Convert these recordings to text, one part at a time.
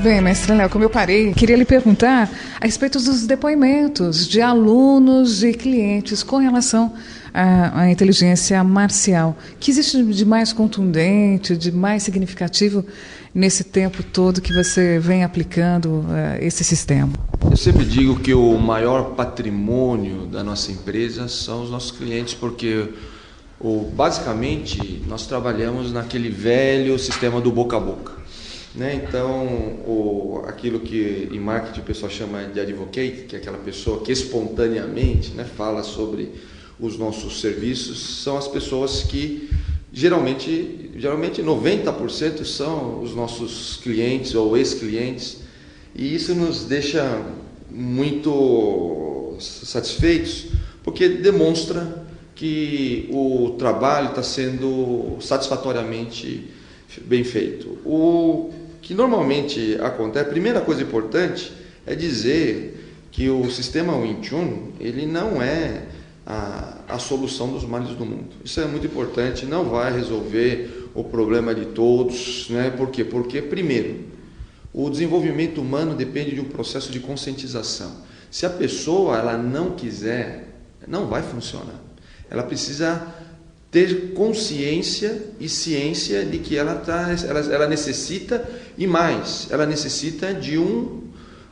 Bem, mestre Léo, como eu parei, queria lhe perguntar a respeito dos depoimentos de alunos e clientes com relação à inteligência marcial. O que existe de mais contundente, de mais significativo nesse tempo todo que você vem aplicando esse sistema? Eu sempre digo que o maior patrimônio da nossa empresa são os nossos clientes, porque basicamente nós trabalhamos naquele velho sistema do boca a boca. Então, aquilo que em marketing o pessoal chama de advocate, que é aquela pessoa que espontaneamente fala sobre os nossos serviços, são as pessoas que geralmente 90% são os nossos clientes ou ex-clientes, e isso nos deixa muito satisfeitos, porque demonstra que o trabalho está sendo satisfatoriamente bem feito. O que normalmente acontece, a primeira coisa importante é dizer que o sistema Wing Chun, ele não é a solução dos males do mundo. Isso é muito importante, não vai resolver o problema de todos, Por quê? Porque, primeiro, o desenvolvimento humano depende de um processo de conscientização. Se a pessoa ela não quiser, não vai funcionar. Ela precisa ter consciência e ciência de que ela necessita, e mais, ela necessita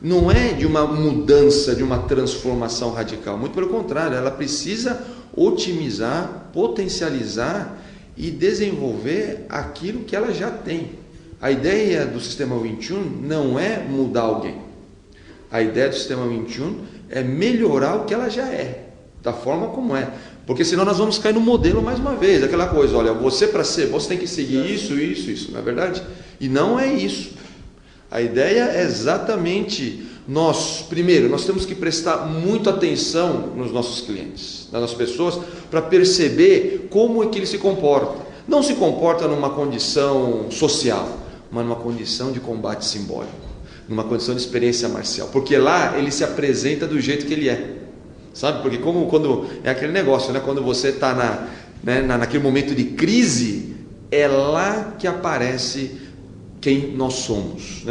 não é de uma mudança, de uma transformação radical, muito pelo contrário, ela precisa otimizar, potencializar e desenvolver aquilo que ela já tem. A ideia do sistema Wing Chun não é mudar alguém, a ideia do sistema Wing Chun é melhorar o que ela já é, da forma como é. Porque senão nós vamos cair no modelo mais uma vez, aquela coisa, olha, você tem que seguir isso, não é verdade? E não é isso. A ideia é exatamente primeiro, nós temos que prestar muita atenção nos nossos clientes, nas nossas pessoas, para perceber como é que ele se comporta. Não se comporta numa condição social, mas numa condição de combate simbólico, numa condição de experiência marcial, porque lá ele se apresenta do jeito que ele é. Sabe? Porque quando é aquele negócio, quando você está naquele momento de crise, é lá que aparece quem nós somos,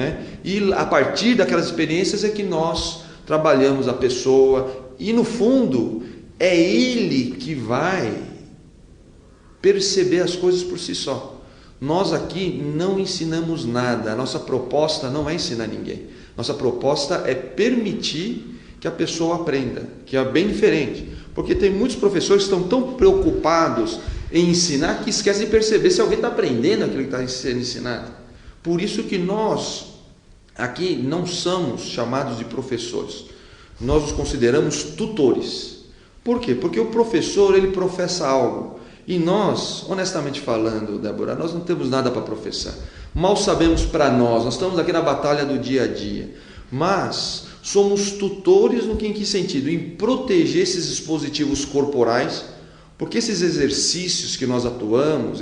E a partir daquelas experiências é que nós trabalhamos a pessoa, e no fundo é ele que vai perceber as coisas por si só. Nós aqui não ensinamos nada, a nossa proposta não é ensinar ninguém, nossa proposta é permitir que a pessoa aprenda, que é bem diferente, porque tem muitos professores que estão tão preocupados em ensinar que esquecem de perceber se alguém está aprendendo aquilo que está sendo ensinado. Por isso que nós aqui não somos chamados de professores, nós os consideramos tutores. Por quê? Porque o professor ele professa algo, e nós, honestamente falando, Débora, nós não temos nada para professar, mal sabemos para nós estamos aqui na batalha do dia a dia, mas somos tutores em que sentido? Em proteger esses dispositivos corporais, porque esses exercícios que nós atuamos,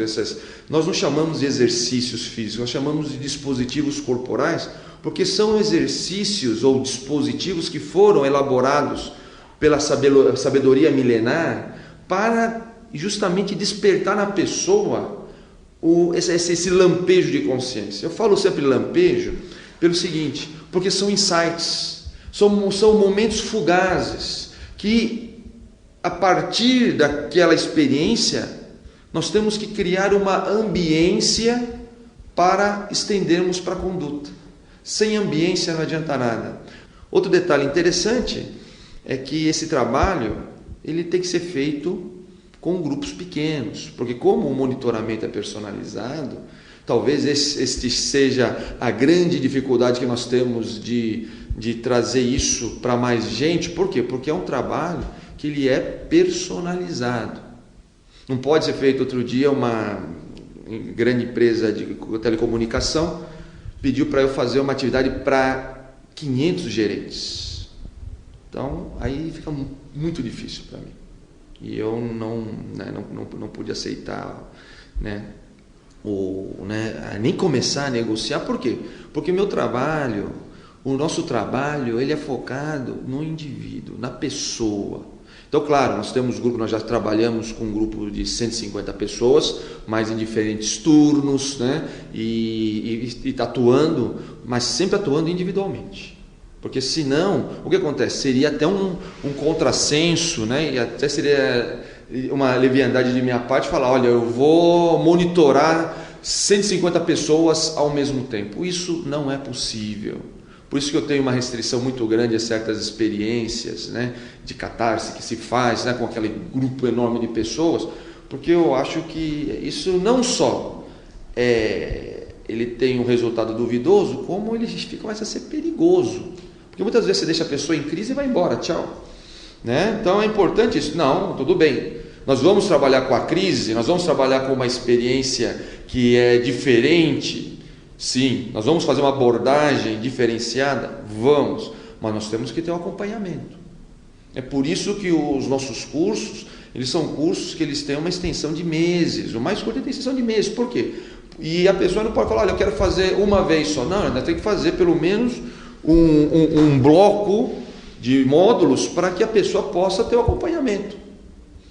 nós não chamamos de exercícios físicos, nós chamamos de dispositivos corporais, porque são exercícios ou dispositivos que foram elaborados pela sabedoria milenar para justamente despertar na pessoa esse lampejo de consciência. Eu falo sempre lampejo pelo seguinte, porque são insights, são momentos fugazes que, a partir daquela experiência, nós temos que criar uma ambiência para estendermos para a conduta. Sem ambiência não adianta nada. Outro detalhe interessante é que esse trabalho ele tem que ser feito com grupos pequenos, porque como o monitoramento é personalizado, talvez este seja a grande dificuldade que nós temos de trazer isso para mais gente. Por quê? Porque é um trabalho que ele é personalizado. Não pode ser feito. Outro dia uma grande empresa de telecomunicação pediu para eu fazer uma atividade para 500 gerentes. Então aí fica muito difícil para mim. E eu não pude aceitar, nem começar a negociar. Por quê? Porque o nosso trabalho ele é focado no indivíduo, na pessoa. Então Então, claro, nós temos grupo, nós já trabalhamos com um grupo de 150 pessoas, mas em diferentes turnos, né? E atuando, mas sempre atuando individualmente. Porque senão, o que acontece? Seria até um contrassenso, né? E até seria uma leviandade de minha parte falar, olha, eu vou monitorar 150 pessoas ao mesmo tempo. Isso não é possível. Por isso que eu tenho uma restrição muito grande a certas experiências, né, de catarse que se faz, né, com aquele grupo enorme de pessoas, porque eu acho que isso não só ele tem um resultado duvidoso, como ele começa a ser perigoso. Porque muitas vezes você deixa a pessoa em crise e vai embora, tchau. Né? Então é importante isso. Não, tudo bem. Nós vamos trabalhar com a crise, nós vamos trabalhar com uma experiência que é diferente. Sim, nós vamos fazer uma abordagem diferenciada? Vamos, mas nós temos que ter um acompanhamento. É por isso que os nossos cursos, eles são cursos que eles têm uma extensão de meses, o mais curto tem extensão de meses, por quê? E a pessoa não pode falar, olha, eu quero fazer uma vez só, não, ela tem que fazer pelo menos um bloco de módulos para que a pessoa possa ter o acompanhamento.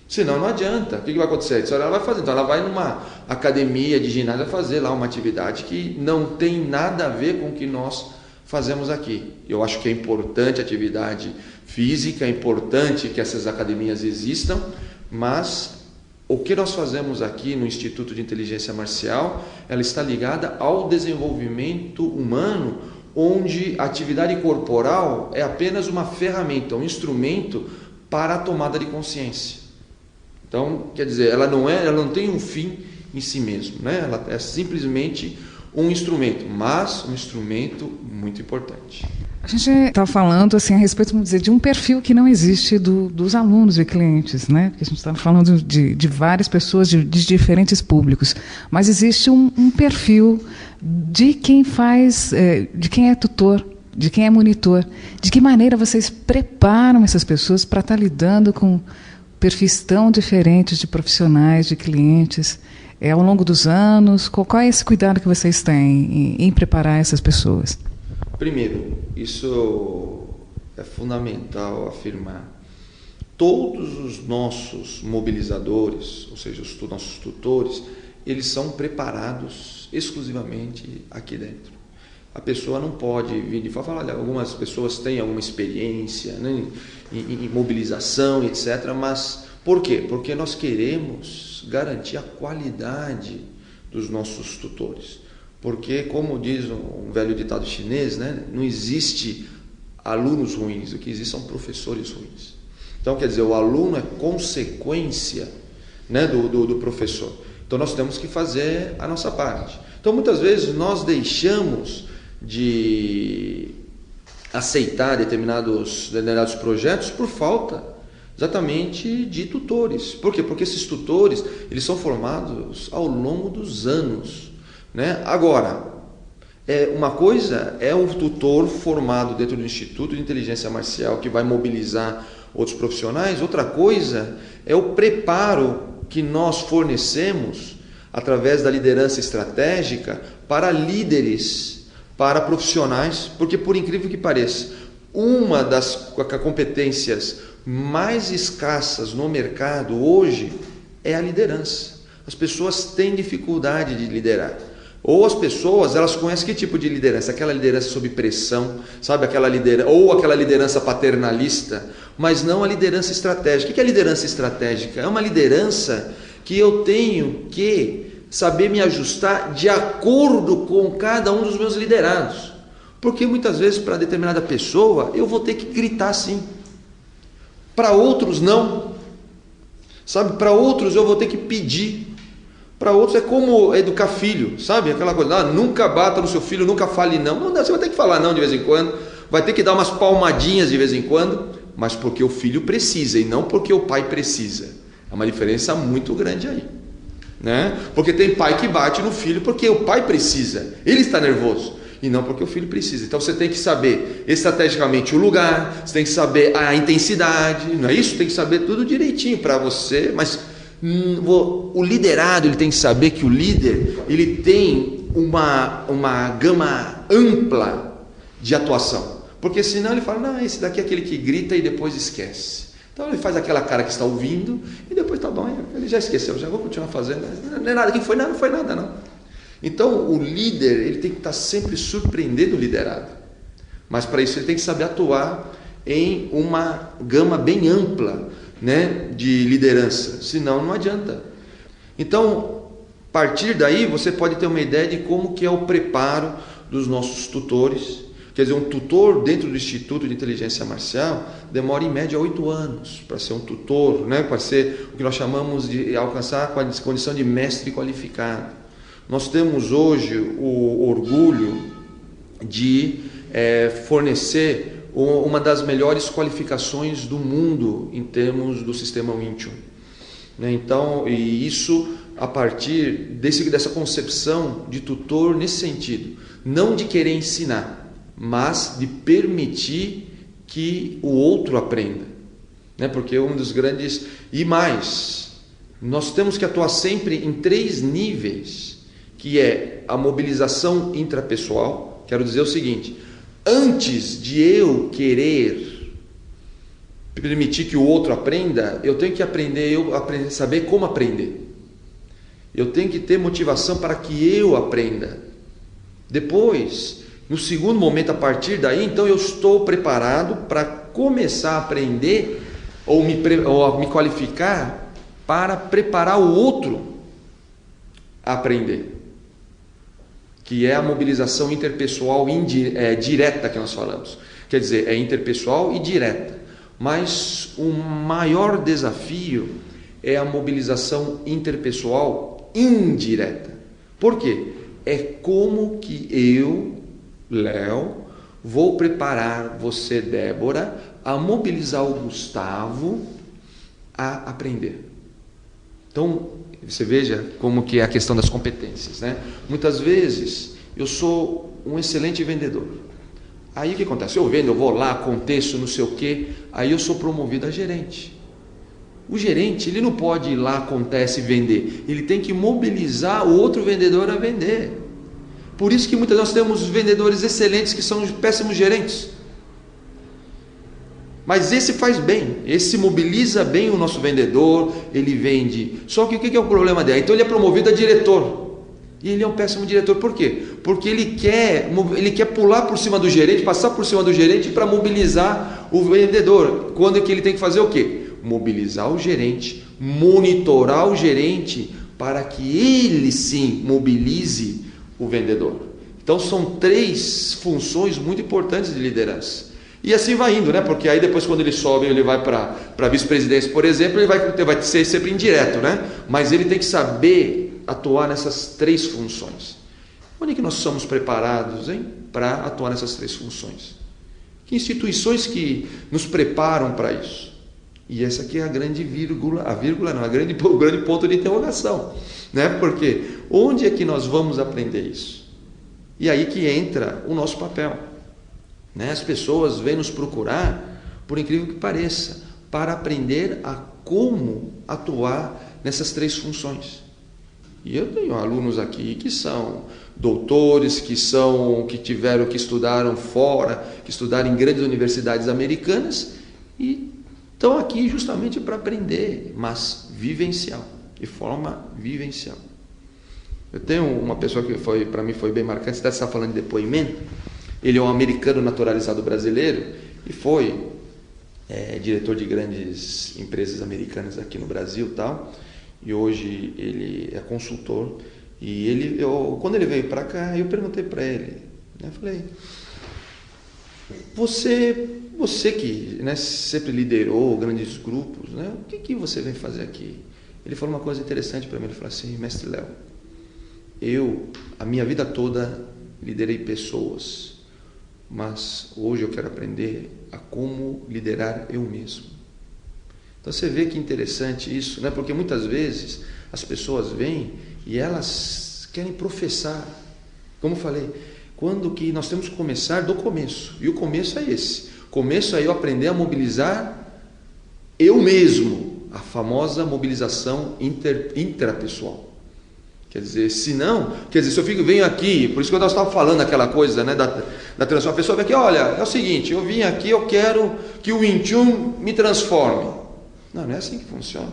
Senão não adianta. O que vai acontecer? Ela vai fazer. Então ela vai numa academia de ginásio fazer lá uma atividade que não tem nada a ver com o que nós fazemos aqui. Eu acho que é importante a atividade física, é importante que essas academias existam, mas o que nós fazemos aqui no Instituto de Inteligência Marcial, ela está ligada ao desenvolvimento humano, onde a atividade corporal é apenas uma ferramenta, um instrumento para a tomada de consciência. Então, quer dizer, ela não tem um fim em si mesmo, né? Ela é simplesmente um instrumento, mas um instrumento muito importante. A gente está falando assim, a respeito, vamos dizer, de um perfil que não existe dos alunos e clientes, né? Porque a gente está falando de várias pessoas, de diferentes públicos, mas existe um perfil de quem faz, de quem é tutor, de quem é monitor. De que maneira vocês preparam essas pessoas para estar lidando com perfis tão diferentes de profissionais, de clientes, ao longo dos anos? Qual é esse cuidado que vocês têm em preparar essas pessoas? Primeiro, isso é fundamental afirmar. Todos os nossos mobilizadores, ou seja, os nossos tutores, eles são preparados exclusivamente aqui dentro. A pessoa não pode vir de fora e falar, olha, algumas pessoas têm alguma experiência, né, em mobilização, etc. Mas por quê? Porque nós queremos garantir a qualidade dos nossos tutores. Porque, como diz um velho ditado chinês, né, não existe alunos ruins, o que existe são professores ruins. Então, quer dizer, o aluno é consequência, né, do professor. Então, nós temos que fazer a nossa parte. Então, muitas vezes, nós deixamos de aceitar determinados projetos por falta exatamente de tutores. Por quê? Porque esses tutores, eles são formados ao longo dos anos, né? Agora, uma coisa é o tutor formado dentro do Instituto de Inteligência Marcial que vai mobilizar outros profissionais, outra coisa é o preparo que nós fornecemos através da liderança estratégica para líderes, para profissionais, porque por incrível que pareça, uma das competências mais escassas no mercado hoje é a liderança. As pessoas têm dificuldade de liderar. Ou as pessoas, elas conhecem que tipo de liderança? Aquela liderança sob pressão, sabe? Ou aquela liderança paternalista, mas não a liderança estratégica. O que é liderança estratégica? É uma liderança que eu tenho que saber me ajustar de acordo com cada um dos meus liderados. Porque muitas vezes para determinada pessoa eu vou ter que gritar sim. Para outros não. Sabe? Para outros eu vou ter que pedir. Para outros é como educar filho, sabe? Aquela coisa, nunca bata no seu filho, nunca fale não. Não, você vai ter que falar não de vez em quando, vai ter que dar umas palmadinhas de vez em quando, mas porque o filho precisa e não porque o pai precisa. É uma diferença muito grande aí, né? Porque tem pai que bate no filho porque o pai precisa, ele está nervoso, e não porque o filho precisa. Então você tem que saber estrategicamente o lugar, você tem que saber a intensidade, não é isso? Tem que saber tudo direitinho para você, mas o liderado, ele tem que saber que o líder, ele tem uma gama ampla de atuação, porque senão ele fala, não, esse daqui é aquele que grita e depois esquece, Então ele faz aquela cara que está ouvindo e depois tá bom, ele já esqueceu, já vou continuar fazendo. Não é nada, quem foi nada, não foi nada não. Então o líder, ele tem que estar sempre surpreendendo o liderado. Mas para isso ele tem que saber atuar em uma gama bem ampla, né, de liderança, senão não adianta. Então, a partir daí você pode ter uma ideia de como que é o preparo dos nossos tutores. Quer dizer, um tutor dentro do Instituto de Inteligência Marcial demora em média 8 anos para ser um tutor, né? Para ser o que nós chamamos de alcançar a condição de mestre qualificado. Nós temos hoje o orgulho de fornecer uma das melhores qualificações do mundo em termos do sistema Wing Chun. Então, e isso a partir dessa concepção de tutor nesse sentido, não de querer ensinar, mas de permitir que o outro aprenda, né? Porque um dos grandes, e mais, nós temos que atuar sempre em 3 níveis, que é a mobilização intrapessoal. Quero dizer o seguinte: antes de eu querer permitir que o outro aprenda, eu tenho que aprender, saber como aprender. Eu tenho que ter motivação para que eu aprenda. Depois, no segundo momento, a partir daí, então eu estou preparado para começar a aprender ou me qualificar para preparar o outro a aprender, que é a mobilização interpessoal direta que nós falamos. Quer dizer, é interpessoal e direta. Mas o maior desafio é a mobilização interpessoal indireta. Por quê? É como que eu, Léo, vou preparar você, Débora, a mobilizar o Gustavo a aprender. Então, você veja como que é a questão das competências, né? Muitas vezes eu sou um excelente vendedor. Aí o que acontece? Eu vendo, eu vou lá, aconteço, não sei o quê, aí eu sou promovido a gerente. O gerente, ele não pode ir lá, acontece, vender. Ele tem que mobilizar o outro vendedor a vender. Por isso que muitas vezes nós temos vendedores excelentes que são péssimos gerentes. Mas esse faz bem, esse mobiliza bem o nosso vendedor, ele vende. Só que o que é o problema dele? Então ele é promovido a diretor. E ele é um péssimo diretor. Por quê? Porque ele quer pular por cima do gerente, passar por cima do gerente para mobilizar o vendedor. Quando é que ele tem que fazer o quê? Mobilizar o gerente, monitorar o gerente para que ele sim mobilize o vendedor. Então são 3 funções muito importantes de liderança. E assim vai indo, né? Porque aí depois quando ele sobe, ele vai para vice-presidência, por exemplo, ele vai ser sempre indireto, né? Mas ele tem que saber atuar nessas 3 funções. Onde é que nós somos preparados, hein, para atuar nessas 3 funções? Que instituições que nos preparam para isso? E essa aqui é a grande vírgula, o grande ponto de interrogação, né? Porque onde é que nós vamos aprender isso? E aí que entra o nosso papel, né? As pessoas vêm nos procurar, por incrível que pareça, para aprender a como atuar nessas 3 funções. E eu tenho alunos aqui que são doutores, que estudaram fora, que estudaram em grandes universidades americanas e estão aqui justamente para aprender, mas vivencial, de forma vivencial. Eu tenho uma pessoa que para mim foi bem marcante, você está falando de depoimento. Ele é um americano naturalizado brasileiro e foi diretor de grandes empresas americanas aqui no Brasil, tal. E hoje ele é consultor. E quando ele veio para cá, eu perguntei para ele, né, eu falei: você que, né, sempre liderou grandes grupos, né, o que você vem fazer aqui? Ele falou uma coisa interessante para mim. Ele falou assim: mestre Léo, a minha vida toda liderei pessoas, mas hoje eu quero aprender a como liderar eu mesmo. Então você vê que interessante isso, né? Porque muitas vezes as pessoas vêm e elas querem professar. Como eu falei, quando que nós temos que começar do começo. E o começo é esse. O começo é eu aprender a mobilizar eu mesmo, a famosa mobilização intrapessoal. Quer dizer, se eu venho aqui, por isso que nós estávamos falando aquela coisa, né, da transformação. A pessoa vem aqui: olha, é o seguinte, eu vim aqui, eu quero que o Wing Chun me transforme. Não, não é assim que funciona.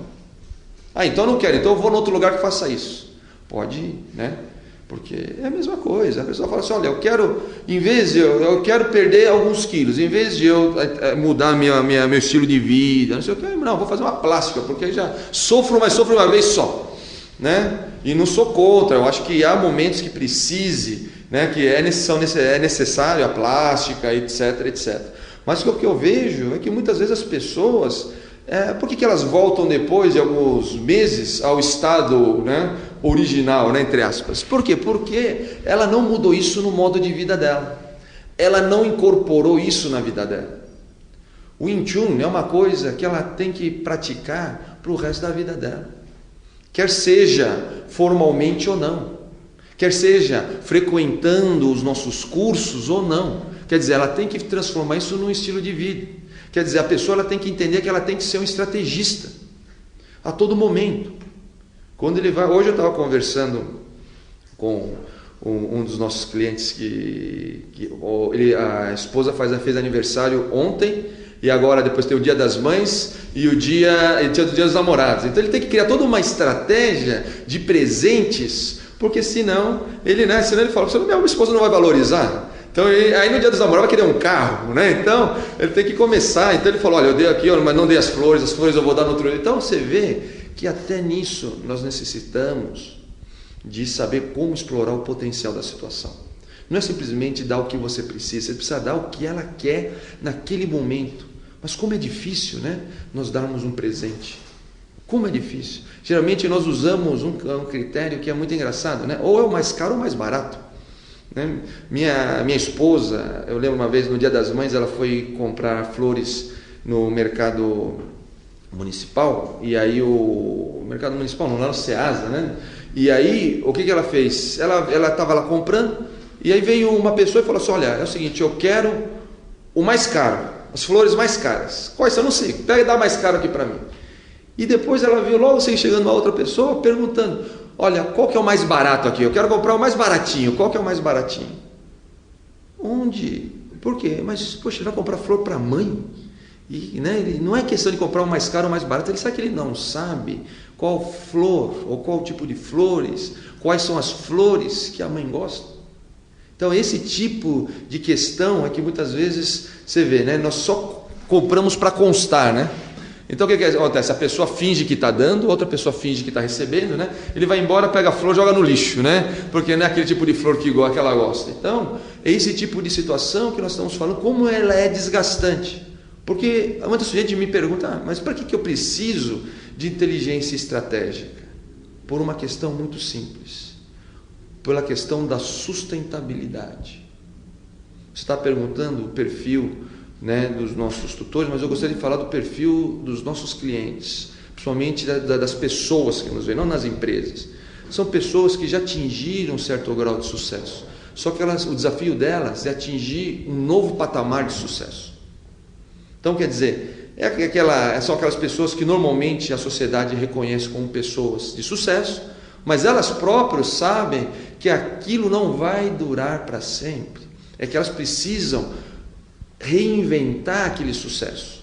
Ah, então eu não quero, então eu vou em outro lugar que faça isso. Pode ir, né? Porque é a mesma coisa. A pessoa fala assim, olha, eu quero, em vez de eu quero perder alguns quilos, em vez de eu mudar meu estilo de vida, não sei o que, não, vou fazer uma plástica, porque aí já sofro, mas sofro uma vez só, né? E não sou contra, eu acho que há momentos que precise, né, que é necessário a plástica, etc, etc. Mas o que eu vejo é que muitas vezes as pessoas, por que elas voltam depois de alguns meses ao estado, né, original, né, entre aspas? Por quê? Porque ela não mudou isso no modo de vida dela. Ela não incorporou isso na vida dela. O Wing Chun é uma coisa que ela tem que praticar para o resto da vida dela. Quer seja formalmente ou não. Quer seja frequentando os nossos cursos ou não. Quer dizer, ela tem que transformar isso num estilo de vida. Quer dizer, a pessoa ela tem que entender que ela tem que ser um estrategista a todo momento. Quando ele vai, hoje eu estava conversando com um dos nossos clientes a esposa fez aniversário ontem e agora depois tem o Dia das Mães e o dia dos Namorados. Então ele tem que criar toda uma estratégia de presentes, porque senão ele fala, minha esposa não vai valorizar. Então, aí no Dia dos Namorados vai querer um carro, né? Então, ele tem que começar. Então, ele falou, olha, eu dei aqui, mas não dei as flores eu vou dar no outro dia. Então, você vê que até nisso nós necessitamos de saber como explorar o potencial da situação. Não é simplesmente dar o que você precisa dar o que ela quer naquele momento. Mas como é difícil, né? Nós darmos um presente. Como é difícil. Geralmente, nós usamos um critério que é muito engraçado, né? Ou é o mais caro ou o mais barato. Né? Minha esposa, eu lembro uma vez no Dia das Mães, ela foi comprar flores no mercado municipal, e aí o mercado municipal não, lá no Ceasa, né? E aí o que ela fez? Ela estava lá comprando, e aí veio uma pessoa e falou assim, olha, é o seguinte, eu quero o mais caro, as flores mais caras. Quais? Eu não sei, pega e dá mais caro aqui para mim. E depois ela viu logo assim, chegando uma outra pessoa perguntando, olha, qual que é o mais barato aqui? Eu quero comprar o mais baratinho. Qual que é o mais baratinho? Onde? Por quê? Mas, poxa, ele vai comprar flor para a mãe? E, né, ele, não é questão de comprar o mais caro ou o mais barato. Ele sabe que ele não sabe qual flor ou qual tipo de flores, quais são as flores que a mãe gosta. Então, esse tipo de questão é que muitas vezes você vê, né? Nós só compramos para constar, né? Então o que acontece? A pessoa finge que está dando, outra pessoa finge que está recebendo, né? Ele vai embora, pega a flor, joga no lixo, né? Porque não é aquele tipo de flor que ela gosta. Então, é esse tipo de situação que nós estamos falando, como ela é desgastante. Porque muita gente me pergunta, mas para que eu preciso de inteligência estratégica? Por uma questão muito simples. Pela questão da sustentabilidade. Você está perguntando o perfil, né, dos nossos tutores, mas eu gostaria de falar do perfil dos nossos clientes, principalmente das pessoas que nos veem, não nas empresas. São pessoas que já atingiram um certo grau de sucesso, só que o desafio delas é atingir um novo patamar de sucesso. Então, quer dizer, são aquelas pessoas que normalmente a sociedade reconhece como pessoas de sucesso, mas elas próprias sabem que aquilo não vai durar para sempre, é que elas precisam reinventar aquele sucesso.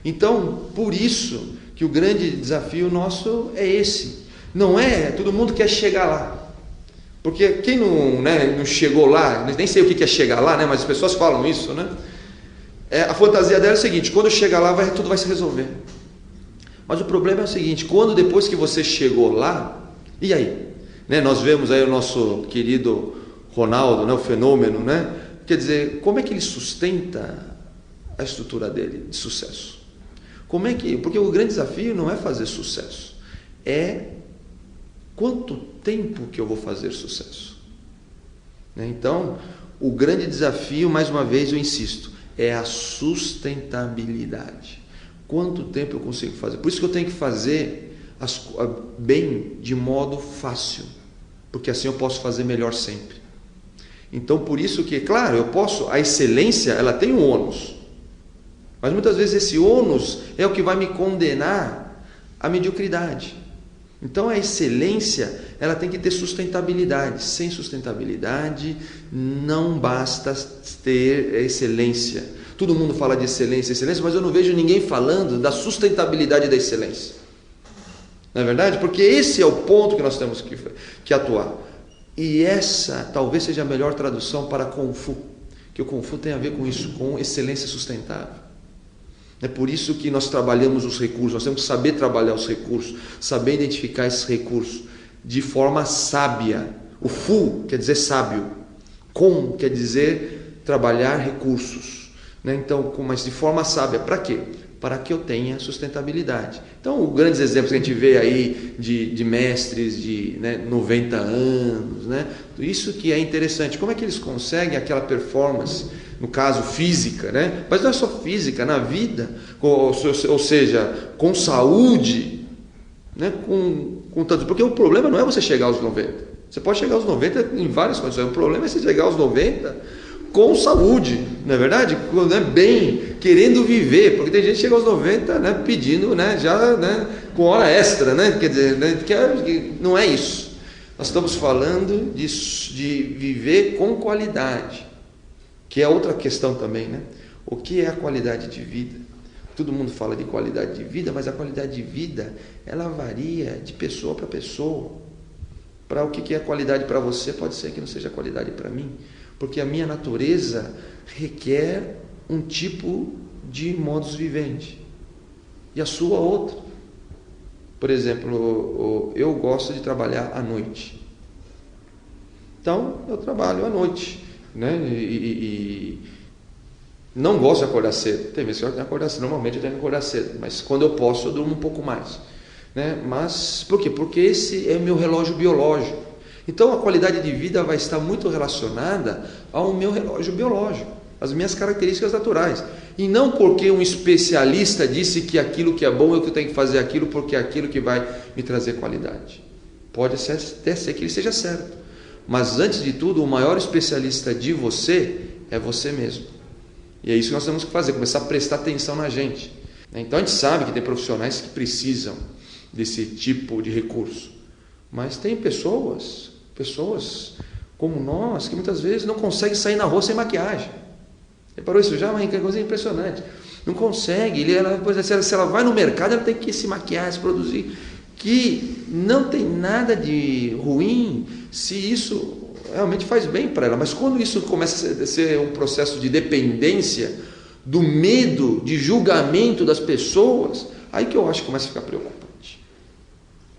Então, por isso que o grande desafio nosso é esse. Não é, todo mundo quer chegar lá. Porque quem não chegou lá, nem sei o que é chegar lá, né, mas as pessoas falam isso, né? A fantasia dela é o seguinte, quando chegar lá tudo vai se resolver. Mas o problema é o seguinte, depois que você chegou lá, e aí? Né, nós vemos aí o nosso querido Ronaldo, né, o fenômeno, né? Quer dizer, como é que ele sustenta a estrutura dele de sucesso? Porque o grande desafio não é fazer sucesso, é quanto tempo que eu vou fazer sucesso. Então, o grande desafio, mais uma vez eu insisto, é a sustentabilidade. Quanto tempo eu consigo fazer? Por isso que eu tenho que fazer bem de modo fácil, porque assim eu posso fazer melhor sempre. Então, por isso que, claro, a excelência, ela tem um ônus, mas muitas vezes esse ônus é o que vai me condenar à mediocridade. Então, a excelência, ela tem que ter sustentabilidade. Sem sustentabilidade, não basta ter excelência. Todo mundo fala de excelência, excelência, mas eu não vejo ninguém falando da sustentabilidade da excelência. Não é verdade? Porque esse é o ponto que nós temos que atuar. E essa talvez seja a melhor tradução para Kung Fu, que o Kung Fu tem a ver com isso, com excelência sustentável. É por isso que nós trabalhamos os recursos, nós temos que saber trabalhar os recursos, saber identificar esses recursos de forma sábia. O Fu quer dizer sábio, Com quer dizer trabalhar recursos. Então, mas de forma sábia, para quê? Para que eu tenha sustentabilidade. Então, os grandes exemplos que a gente vê aí de mestres de 90 anos, isso que é interessante. Como é que eles conseguem aquela performance, no caso física, mas não é só física, na vida, ou seja, com saúde, com tanto, porque o problema não é você chegar aos 90. Você pode chegar aos 90 em várias condições. O problema é você chegar aos 90 com saúde, não é verdade? Bem, querendo viver, porque tem gente que chega aos 90 pedindo já com hora extra, quer dizer, que não é isso. Nós estamos falando de viver com qualidade, que é outra questão também. O que é a qualidade de vida? Todo mundo fala de qualidade de vida, mas a qualidade de vida ela varia de pessoa para pessoa. Para o que é qualidade para você, pode ser que não seja qualidade para mim. Porque a minha natureza requer um tipo de modus vivendi e a sua outra. Por exemplo, eu gosto de trabalhar à noite. Então, eu trabalho à noite. E não gosto de acordar cedo. Tem vezes que eu tenho que acordar cedo. Normalmente eu tenho que acordar cedo. Mas quando eu posso, eu durmo um pouco mais. Mas por quê? Porque esse é o meu relógio biológico. Então a qualidade de vida vai estar muito relacionada ao meu relógio biológico, às minhas características naturais. E não porque um especialista disse que aquilo que é bom eu tenho que fazer aquilo porque é aquilo que vai me trazer qualidade. Pode até ser que ele seja certo. Mas antes de tudo, o maior especialista de você é você mesmo. E é isso que nós temos que fazer, começar a prestar atenção na gente. Então a gente sabe que tem profissionais que precisam desse tipo de recurso. Mas tem pessoas como nós, que muitas vezes não conseguem sair na rua sem maquiagem. Reparou isso já? Uma coisa impressionante. Não consegue. Se ela vai no mercado, ela tem que se maquiar, se produzir. Que não tem nada de ruim se isso realmente faz bem para ela. Mas quando isso começa a ser um processo de dependência, do medo, de julgamento das pessoas, aí que eu acho que começa a ficar preocupante.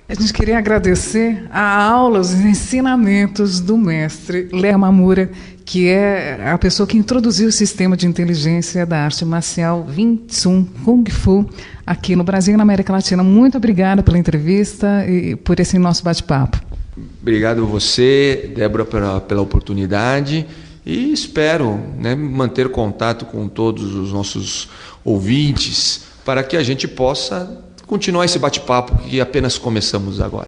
A gente queria agradecer a aula, os ensinamentos do mestre Léo Yamamura, que é a pessoa que introduziu o sistema de inteligência da arte marcial Wing Tsun Kung Fu aqui no Brasil e na América Latina. Muito obrigada pela entrevista e por esse nosso bate-papo. Obrigado a você, Débora, pela oportunidade e espero manter contato com todos os nossos ouvintes para que a gente possa continuar esse bate-papo que apenas começamos agora.